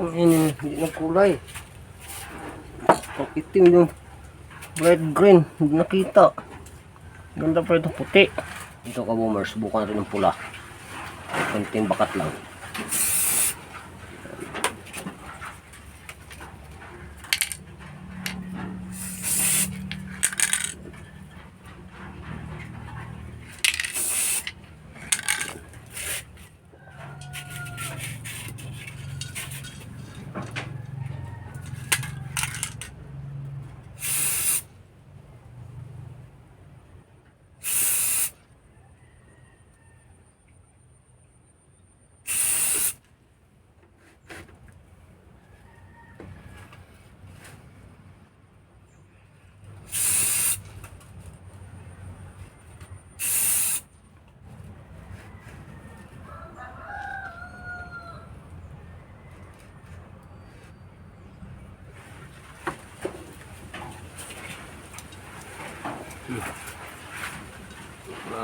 Hindi na kulay. Ang itim yung bright green. Hindi nakita. Ganda pa itong puti. Ito ka-boomers. Subukan natin ng pula. Konting bakat lang.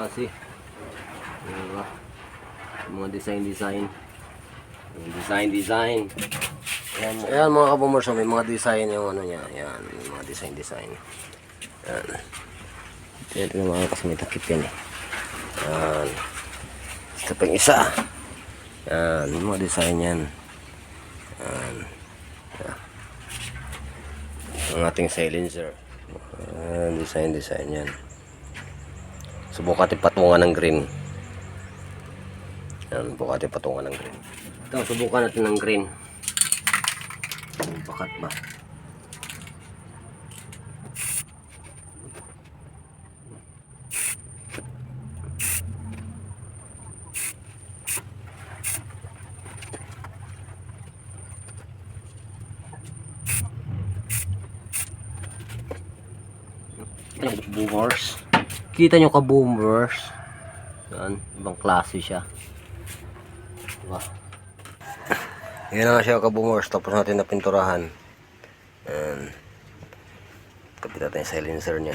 Kasi diba? Mga design ayan mga kabumers, may mga design yung ano niya, ayan mga design ayan ito yung mga kasi may takip yan ayan ito pa yung isa ayan yung mga design yan ayan ang ating silencer ayan design yan. Subukan natin patungan ng green. Yan, subukan natin patungan ng green. Ito, subukan natin ng green. Bakat ba? Boomers. Kita nyo ka-boomers. Yan, ibang klase siya. Diba? Yan na nga siya ka-boomers. Tapos natin na pinturahan. Yan. Kapit natin yung silencer niya.